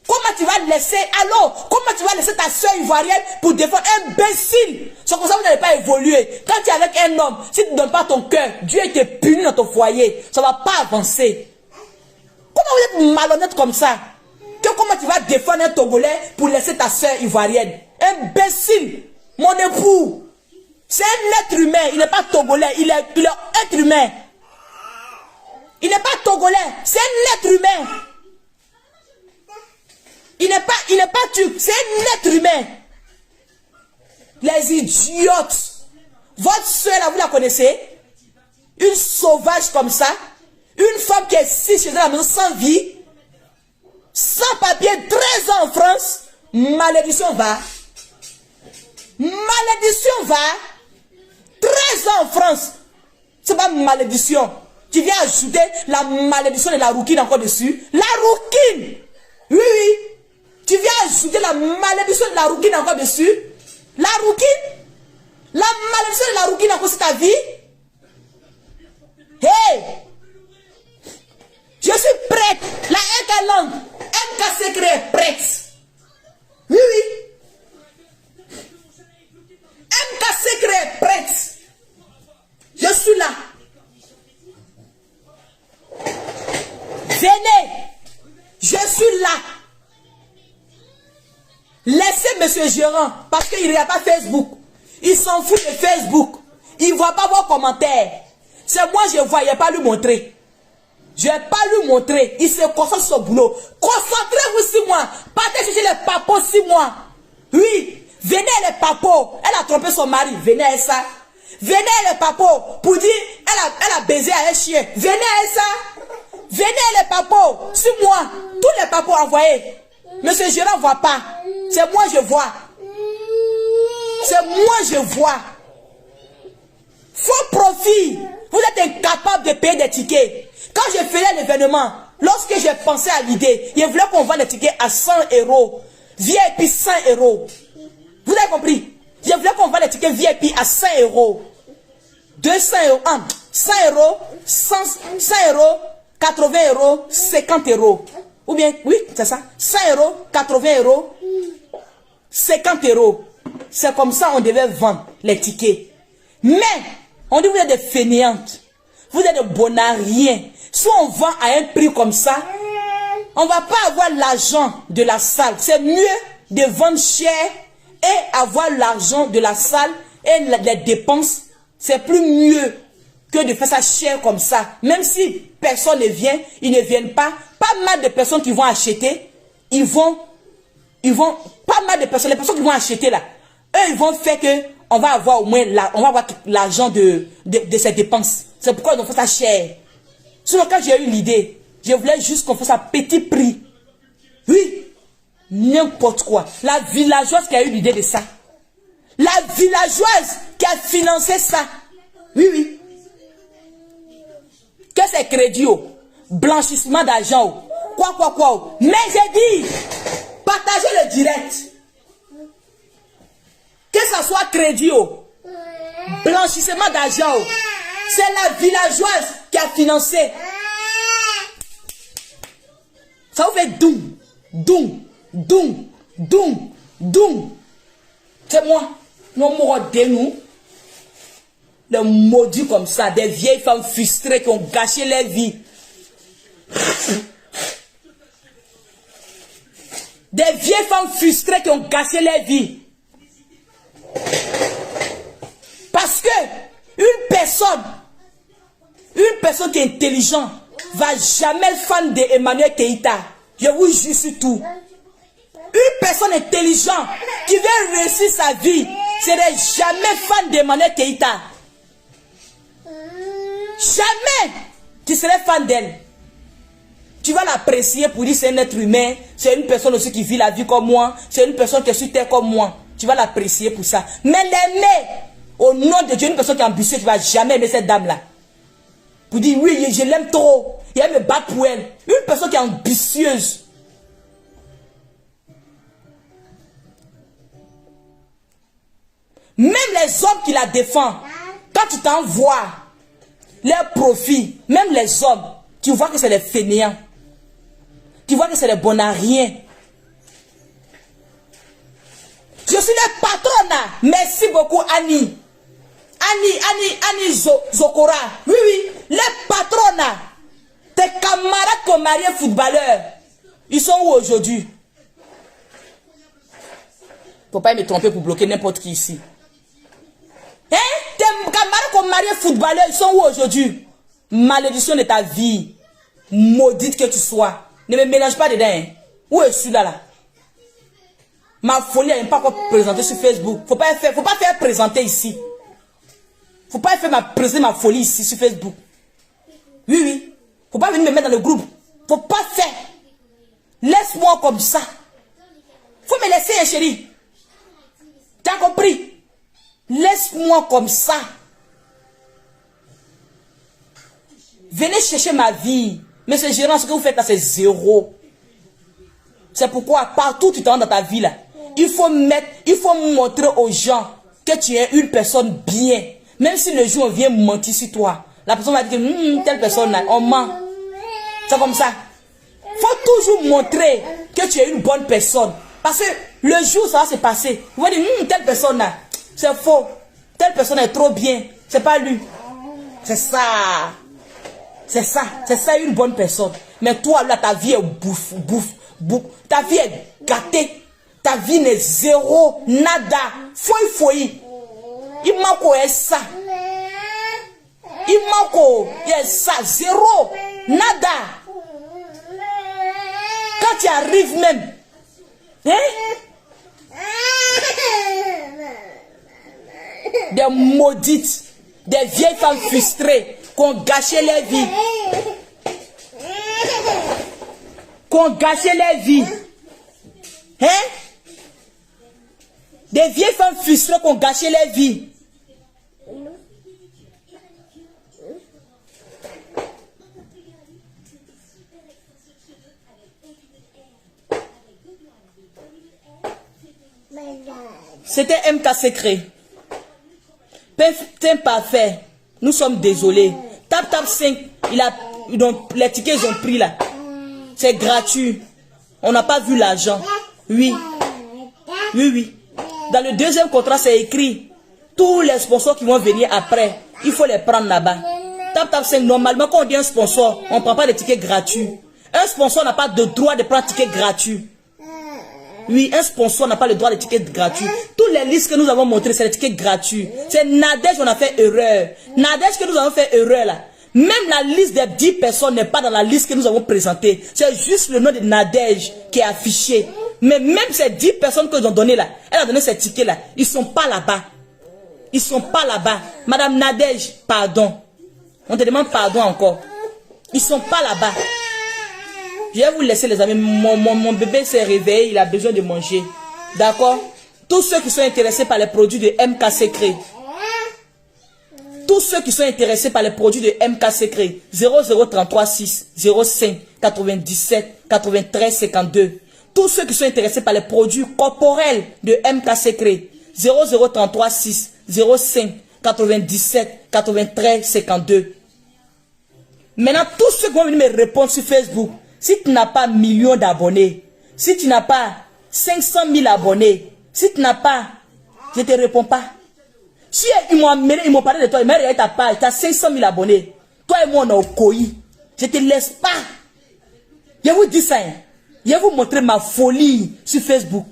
Comment tu vas laisser, alors, comment tu vas laisser ta soeur ivoirienne pour défendre? Imbécile! C'est comme ça que vous n'allez pas évoluer. Quand tu es avec un homme, si tu ne donnes pas ton cœur, Dieu te punit dans ton foyer. Ça ne va pas avancer. Comment vous êtes malhonnête comme ça? Comment tu vas défendre un Togolais pour laisser ta soeur ivoirienne? Imbécile! Mon époux! C'est un être humain, il n'est pas Togolais, il est être humain. Il n'est pas Togolais, c'est un être humain. Il n'est pas turc, c'est un être humain. Les idiotes. Votre soeur là, vous la connaissez? Une sauvage comme ça. Une femme qui est ici chez elle à la maison sans vie. Sans papier, 13 ans en France. Malédiction va. Malédiction va. 13 ans en France. C'est pas malédiction. Tu viens ajouter la malédiction de la rouquine encore dessus. La rouquine. Oui, oui. Tu viens ajouter la malédiction de la rouquine encore dessus. La rouquine. La malédiction de la rouquine encore sur ta vie. Hey. Je suis prête. La MK langue. MK secret est prête. Oui, oui. MK secret est prête. Je suis là. Venez. Je suis là. Laissez monsieur Gérant, parce qu'il n'y a pas Facebook. Il s'en fout de Facebook. Il ne voit pas vos commentaires. C'est moi je vois, il n'a pas lui montrer. Je n'ai pas lui montrer. Il se concentre sur son boulot. Concentrez-vous sur moi. Partez chercher les papos sur moi. Oui. Venez les papos. Elle a trompé son mari. Venez à ça. Venez les papos. Pour dire, elle a baisé à un chien. Venez à ça. Venez les papos. Sur moi. Tous les papos envoyés. Monsieur Gérard ne voit pas. C'est moi je vois. C'est moi je vois. Faux profit. Vous êtes incapable de payer des tickets. Quand je faisais l'événement, lorsque j'ai pensé à l'idée, je voulais qu'on vende des tickets à 100 €. VIP 100 €. Vous avez compris? Je voulais qu'on vende des tickets VIP à 100 €. 200 €. 100 €. 100 €. 80 €. 50 €. Ou bien, oui, c'est ça. 100 €. 80 €. 50 €. C'est comme ça on devait vendre les tickets. Mais, on dit vous êtes des fainéantes. Vous êtes des bonariens. Si on vend à un prix comme ça, on ne va pas avoir l'argent de la salle. C'est mieux de vendre cher et avoir l'argent de la salle et les dépenses. C'est plus mieux que de faire ça cher comme ça. Même si personne ne vient, ils ne viennent pas. Pas mal de personnes qui vont acheter, ils vont, pas mal de personnes, les personnes qui vont acheter là, eux ils vont faire que on va avoir au moins l'argent de ces dépenses. C'est pourquoi ils ont fait ça cher. Sinon, quand j'ai eu l'idée, je voulais juste qu'on fasse à petit prix. Oui, n'importe quoi. La villageoise qui a eu l'idée de ça. La villageoise qui a financé ça. Oui, oui. Que c'est crédit, oh. Blanchissement d'argent, oh. Quoi, oh. Mais j'ai dit, partagez le direct. Que ça soit crédit, oh. Blanchissement d'argent, oh. C'est la villageoise qui a financé. Ça vous fait doum, doum, doum, doum, doum. C'est moi. Nous mourons de nous. Les maudits comme ça, des vieilles femmes frustrées qui ont gâché leur vie. Des vieilles femmes frustrées qui ont gâché leur vie. Parce que une personne qui est intelligente va jamais être fan d'Emmanuel Keïta. Je vous jure sur tout. Une personne intelligente qui veut réussir sa vie serait jamais fan d'Emmanuel Keïta. Jamais tu serais fan d'elle. Tu vas l'apprécier pour dire c'est un être humain, c'est une personne aussi qui vit la vie comme moi, c'est une personne qui est sur terre comme moi. Tu vas l'apprécier pour ça. Mais l'aimer, au nom de Dieu, une personne qui est ambitieuse, tu ne vas jamais aimer cette dame-là. Pour dire, oui, je l'aime trop, et elle me bat pour elle. Une personne qui est ambitieuse. Même les hommes qui la défendent, quand tu t'envoies leurs profits, même les hommes, tu vois que c'est des fainéants. Tu vois que c'est des bonariens. Je suis le patron là. Merci beaucoup Annie. Annie Zokora. Oui, les patrons là. Tes camarades qui ont marié footballeurs. Ils sont où aujourd'hui? Faut pas me tromper pour bloquer n'importe qui ici. Hein? Tes camarades qui ont marié footballeurs, ils sont où aujourd'hui? Malédiction de ta vie. Maudite que tu sois. Ne me mélange pas dedans. Hein? Où est celui-là là? Ma folie, elle n'est pas encore présentée sur Facebook. Faut pas faire présenter ici. Faut pas faire présenter ma folie ici sur Facebook. Oui. Faut pas venir me mettre dans le groupe. Faut pas faire. Laisse-moi comme ça. Faut me laisser, hein, chérie. Tu as compris? Laisse-moi comme ça. Venez chercher ma vie. Mais ce gérant, ce que vous faites là, c'est zéro. C'est pourquoi partout où tu te rends dans ta vie là, il faut montrer aux gens que tu es une personne bien. Même si le jour on vient mentir sur toi, la personne va dire que telle personne là, on ment. C'est comme ça. Faut toujours montrer que tu es une bonne personne. Parce que le jour où ça va se passer, vous allez dire telle personne là, c'est faux. Telle personne est trop bien. C'est pas lui. C'est ça. C'est ça une bonne personne. Mais toi là, ta vie est bouffe. Ta vie est gâtée. Ta vie n'est zéro, nada. Foi. Il manque ça. Il manque ça, zéro, nada. Quand tu arrives même, hein? Des maudites, des vieilles femmes frustrées qui ont gâché leur vie. Hein? Des vieilles femmes frustrées qui ont gâché leur vie. C'était MK Secret. Putain parfait. Nous sommes désolés. Tap 5, les tickets ils ont pris là. C'est gratuit. On n'a pas vu l'argent. Oui. Dans le deuxième contrat, c'est écrit. Tous les sponsors qui vont venir après, il faut les prendre là-bas. Tap 5, normalement, quand on dit un sponsor, on ne prend pas de tickets gratuits. Un sponsor n'a pas de droit de prendre tickets gratuits. Oui, un sponsor n'a pas le droit de tickets gratuits. Toutes les listes que nous avons montrées, c'est des tickets gratuits. C'est Nadège, on a fait erreur. Nadège que nous avons fait erreur là. Même la liste des 10 personnes n'est pas dans la liste que nous avons présentée. C'est juste le nom de Nadège qui est affiché. Mais même ces 10 personnes que nous avons donné là, elle a donné ces tickets là, ils ne sont pas là-bas. Ils ne sont pas là-bas. Madame Nadège, pardon. On te demande pardon encore. Ils ne sont pas là-bas. Je vais vous laisser les amis. Mon bébé s'est réveillé, il a besoin de manger. D'accord? Tous ceux qui sont intéressés par les produits de MK Secret. Tous ceux qui sont intéressés par les produits de MK Secret. 0033 6 05 97 93 52. Tous ceux qui sont intéressés par les produits corporels de MK Secret. 0033 6 05 97 93 52. Maintenant, tous ceux qui vont venir me répondre sur Facebook. Si tu n'as pas millions d'abonnés, si tu n'as pas 500 000 abonnés, si tu n'as pas, je ne te réponds pas. Si ils m'ont parlé de toi, ils m'ont regardé ta page, tu as 500 000 abonnés. Toi et moi, on est au COI. Je ne te laisse pas. Je vous dis ça. Je vais vous montrer ma folie sur Facebook.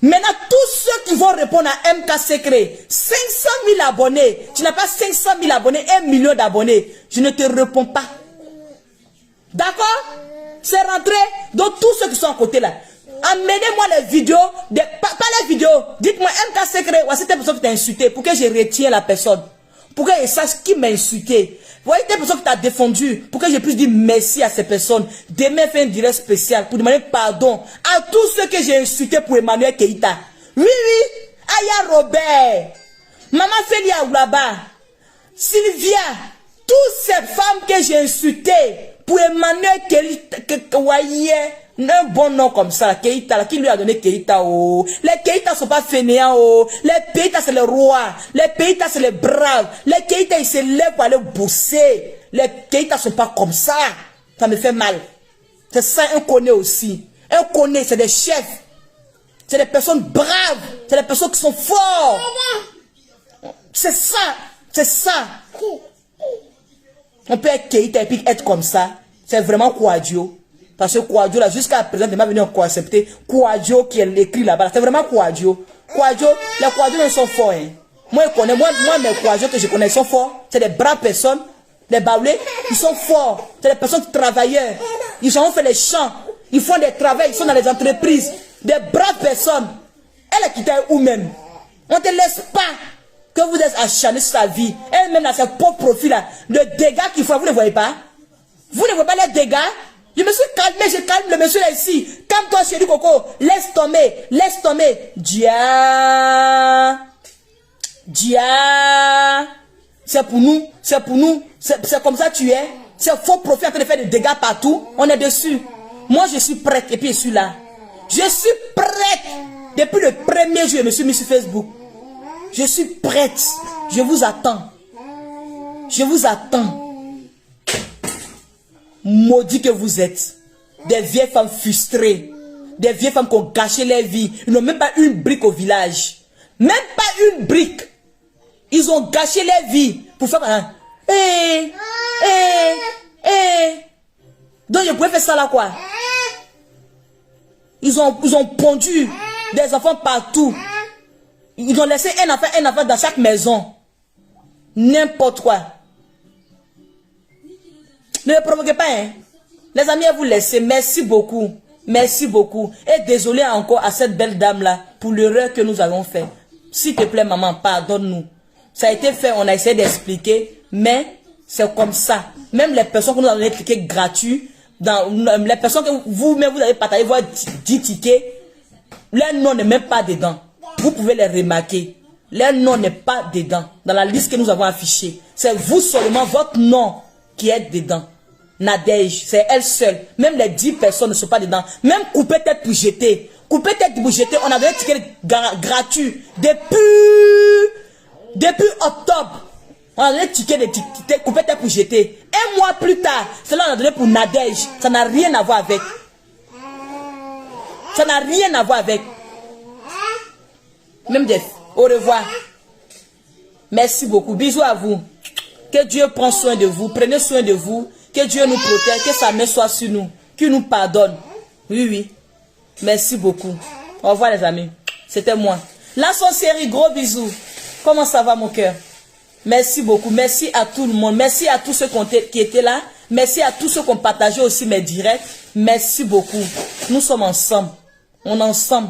Maintenant, tous ceux qui vont répondre à MK Secret, 500 000 abonnés, tu n'as pas 500 000 abonnés, 1 million d'abonnés, je ne te réponds pas. D'accord? C'est rentré. Donc tous ceux qui sont à côté là, amenez-moi les vidéos, pas les vidéos. Dites-moi MK Secret, ou cette personne qui t'a insulté, pour que je retienne la personne. Pour qu'elle sache qui m'a insulté. Voyez des personnes qui t'ont défendu pour que je puisse dire merci à ces personnes. Demain, fait un direct spécial pour demander pardon à tous ceux que j'ai insultés pour Emmanuel Keïta. Oui, oui. Aya Robert. Maman Félia Oulaba. Sylvia. Toutes ces femmes que j'ai insultées pour Emmanuel Keïta. Voyez. Un bon nom comme ça, Keïta, qui lui a donné Keïta, oh. Les Keïta sont pas fainéants, oh. Les Keïta c'est les rois. Les Keïta c'est les braves. Les Keïta ils se lèvent pour aller bosser. Les Keïta sont pas comme ça. Ça me fait mal. C'est ça, un connaît aussi. Un connaît, c'est des chefs. C'est des personnes braves. C'est des personnes qui sont fortes. C'est ça. C'est ça. On peut être Keïta et puis être comme ça. C'est vraiment Kouadio. Parce que Kouadio, là, jusqu'à présent, il m'a venu encore accepter. Kouadio qui est écrit là-bas. C'est vraiment Kouadio. Kouadio, les Kouadio, ils sont forts. Hein. Moi, je connais, moi, mes Kouadio que je connais, ils sont forts. C'est des braves personnes. Les Baoulés, ils sont forts. C'est des personnes travailleurs. Ils ont fait les champs. Ils font des travaux. Ils sont dans les entreprises. Des braves personnes. Elle est quittée où même. On ne te laisse pas que vous êtes acharné sur sa vie. Elle-même, dans ses propres profils, là. Le dégât qu'il faut, vous ne voyez pas. Vous ne voyez pas les dégâts. Je me suis calmé, je calme le monsieur là ici. Calme-toi, chérie Coco. Laisse tomber, laisse tomber. Dia. Dia. C'est pour nous, c'est pour nous. C'est comme ça tu es. C'est faux profil en train de faire des dégâts partout. On est dessus. Moi, je suis prête et puis je suis là. Je suis prête. Depuis le premier jour, je me suis mis sur Facebook. Je suis prête. Je vous attends. Je vous attends. Maudits que vous êtes. Des vieilles femmes frustrées. Des vieilles femmes qui ont gâché leur vie. Ils n'ont même pas une brique au village. Même pas une brique. Ils ont gâché leur vie pour faire un... Donc je pouvais faire ça là quoi. Ils ont pondu des enfants partout. Ils ont laissé un enfant dans chaque maison. N'importe quoi. Ne me provoquez pas, hein. Les amis, vous laissez. Merci beaucoup. Merci beaucoup. Et désolé encore à cette belle dame-là pour l'erreur que nous avons fait. S'il te plaît, maman, pardonne-nous. Ça a été fait, on a essayé d'expliquer, mais c'est comme ça. Même les personnes que nous avons expliqué gratuit, les personnes que vous-même vous avez partagé vos 10 tickets, leur nom n'est même pas dedans. Vous pouvez les remarquer. Leur nom n'est pas dedans. Dans la liste que nous avons affichée. C'est vous seulement, votre nom qui est dedans. Nadège, c'est elle seule. Même les 10 personnes ne sont pas dedans. Même couper tête pour jeter. Couper tête pour jeter, on a donné des tickets gratuits. Depuis octobre. On a donné des tickets de couper tête pour jeter. Un mois plus tard, cela on a donné pour Nadège. Ça n'a rien à voir avec. Ça n'a rien à voir avec. Même des... Au revoir. Merci beaucoup. Bisous à vous. Que Dieu prenne soin de vous. Prenez soin de vous. Que Dieu nous protège. Que sa main soit sur nous. Qu'il nous pardonne. Oui, oui. Merci beaucoup. Au revoir les amis. C'était moi. La sorcellerie, gros bisous. Comment ça va mon cœur? Merci beaucoup. Merci à tout le monde. Merci à tous ceux qui étaient là. Merci à tous ceux qui ont partagé aussi mes directs. Merci beaucoup. Nous sommes ensemble. On est ensemble.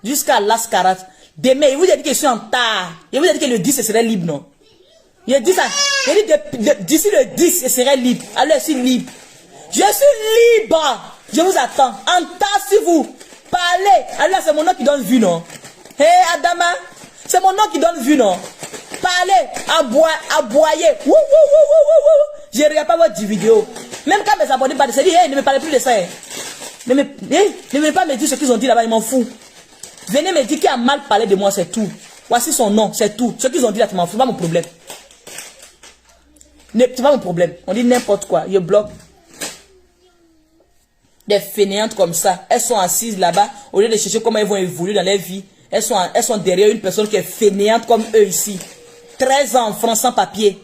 Jusqu'à l'Ascarat. Demain, il vous a dit que je suis en retard. Il vous a dit que le 10, ce serait libre, non? Il dit ça. Il dit d'ici le 10, ce serait libre. Alors, je suis libre. Je suis libre. Je vous attends. En retard, si vous parlez. Alors, c'est mon nom qui donne vue, non? Hé, Adama. C'est mon nom qui donne vue, non? Parlez, aboyer. Je ne regarde pas votre vidéo. Même quand mes abonnés parlent, c'est dit, hey, ne me parlez plus de ça. Ne me pas me dire ce qu'ils ont dit là-bas, ils m'en foutent. Venez me dire qui a mal parlé de moi, c'est tout. Voici son nom, c'est tout. Ce qu'ils ont dit là, tu m'en fous, c'est pas mon problème. C'est pas mon problème. On dit n'importe quoi, je bloque. Des fainéantes comme ça, elles sont assises là-bas, au lieu de chercher comment elles vont évoluer dans leur vie. Elles sont derrière une personne qui est fainéante comme eux ici. 13 ans en France sans papier.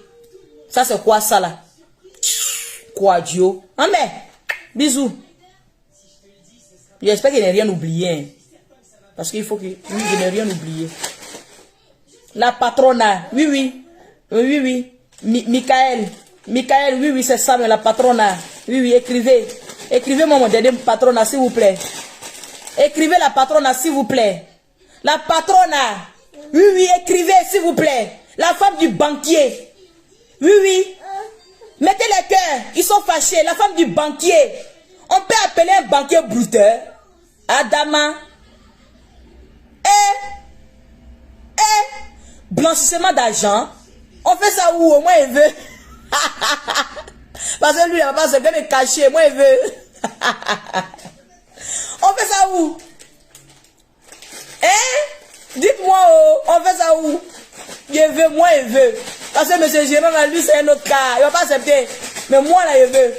Ça c'est quoi ça là? Quoi Dieu? Ah mais, bisous. J'espère qu'il n'y a rien oublié. Parce qu'il faut que je n'ai rien oublié. La patrona, oui. Michael, oui, c'est ça, mais la patrona. Oui, écrivez. Écrivez-moi mon dernier patrona, s'il vous plaît. Écrivez la patrona, s'il vous plaît. La patrona. Oui, écrivez, s'il vous plaît. La femme du banquier. Oui. fâchée, la femme du banquier. On peut appeler un banquier brouteur. Adama. Blanchissement d'argent. On fait ça où? Moi, il veut. Parce que lui, il va pas se faire me cacher. Moi, il veut. On fait ça où? Dites-moi, oh, on fait ça où? Je veux, moi, il veut. Parce que M. Gérard, lui, c'est un autre cas. Il va pas accepter. Mais moi, là, je veux.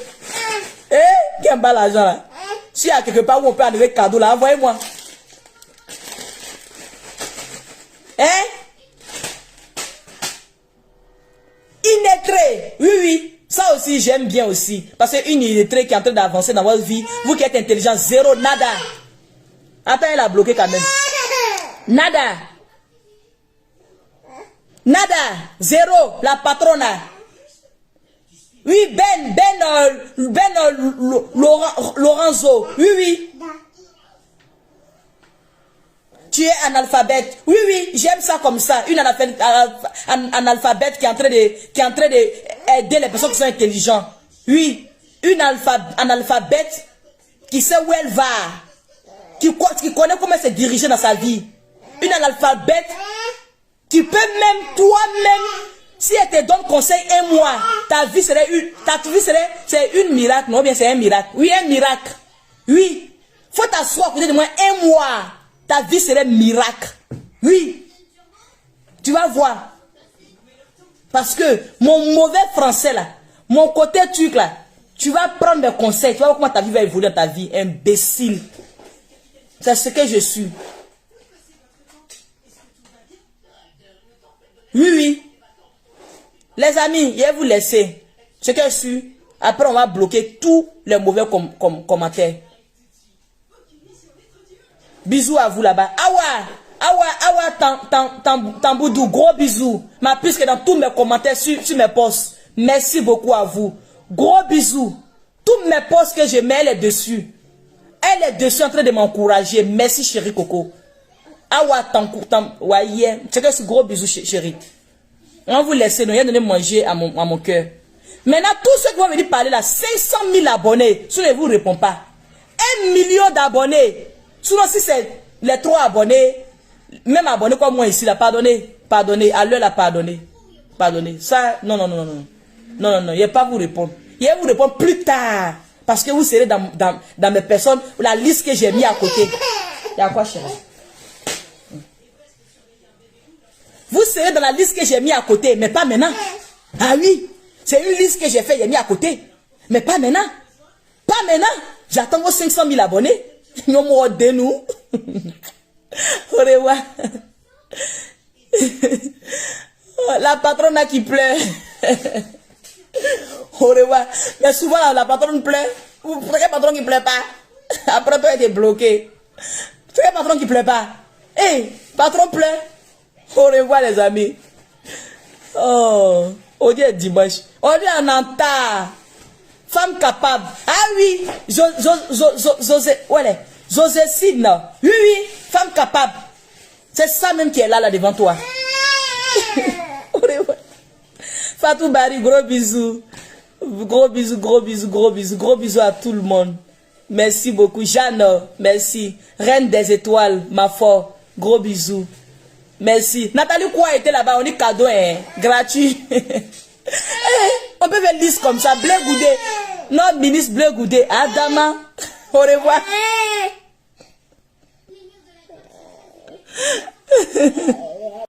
Qui aime pas l'argent, là? S'il y a quelque part où on peut enlever cadeau, là, envoyez-moi. Illettré. Oui, oui. Ça aussi, j'aime bien aussi. Parce qu'une illettrée qui est en train d'avancer dans votre vie, vous qui êtes intelligent, zéro, nada. Attends, elle a bloqué quand même. Nada. Nada. Zéro. La patrona. Oui, Lorenzo. Oui, oui. Tu es analphabète. Oui, oui, j'aime ça comme ça. Une analphabète qui est en train de aider les personnes qui sont intelligentes. Oui, une analphabète qui sait où elle va. Qui connaît comment se diriger dans sa vie. Une analphabète qui peut même toi-même, si elle te donne conseil un mois, ta vie serait une miracle. Non, bien c'est un miracle. Oui, un miracle. Oui. Faut t'asseoir à côté de moi un mois. Ta vie serait miracle. Oui. Tu vas voir. Parce que mon mauvais français là, mon côté truc là, tu vas prendre des conseils. Tu vas voir comment ta vie va évoluer dans ta vie. Imbécile. C'est ce que je suis. Oui, oui. Les amis, je vais vous laisser. Ce que je suis. Après, on va bloquer tous les mauvais commentaires. Bisous à vous là-bas. Awa, Tamboudou, gros bisous. Ma puisque dans tous mes commentaires sur mes posts. Merci beaucoup à vous. Gros bisous. Tous mes posts que je mets, elle est dessus. Elle est dessus en train de m'encourager. Merci chérie Coco. Awa, ouais, c'est que ce gros bisous chérie. On va vous laisser, nous allons donner manger à mon cœur. Maintenant, tous ceux qui vont venir parler là, 500 000 abonnés, si je ne vous réponds pas. 1 million d'abonnés. Sinon, si c'est les 3 abonnés, même abonnés comme moi ici, là, pardonnez, à l'heure, là, pardonnez. Ça, non, je ne vais pas vous répondre. Je vais vous répondre plus tard. Parce que vous serez dans mes personnes, la liste que j'ai mis à côté. Il y a quoi, chérie? Vous serez dans la liste que j'ai mis à côté, mais pas maintenant. Ah oui, c'est une liste que j'ai fait, j'ai mis à côté. Mais pas maintenant. Pas maintenant. J'attends vos 500 000 abonnés. Nous m'ont de nous. Au revoir. La patronne qui pleure. Au revoir. Mais souvent, la patronne pleure. Vous prenez le patron qui ne pleure pas. Après, toi, tu es bloqué. Tu es le patron qui ne pleure pas. Hé, patron pleure. Au revoir, les amis. Oh, aujourd'hui est dimanche. Aujourd'hui, on entend. Femme capable. Ah oui, Josécine. Oui, femme capable. C'est ça même qui est là devant toi. Fatou Bari, gros bisous. Gros bisous à tout le monde. Merci beaucoup. Jeanne, merci. Reine des étoiles, ma foi. Gros bisous. Merci. Nathalie quoi était là-bas, on dit cadeau, gratuit. On peut faire une liste comme ça. Blé Goudé. Notre ministre Blé Goudé. Adama. Au revoir.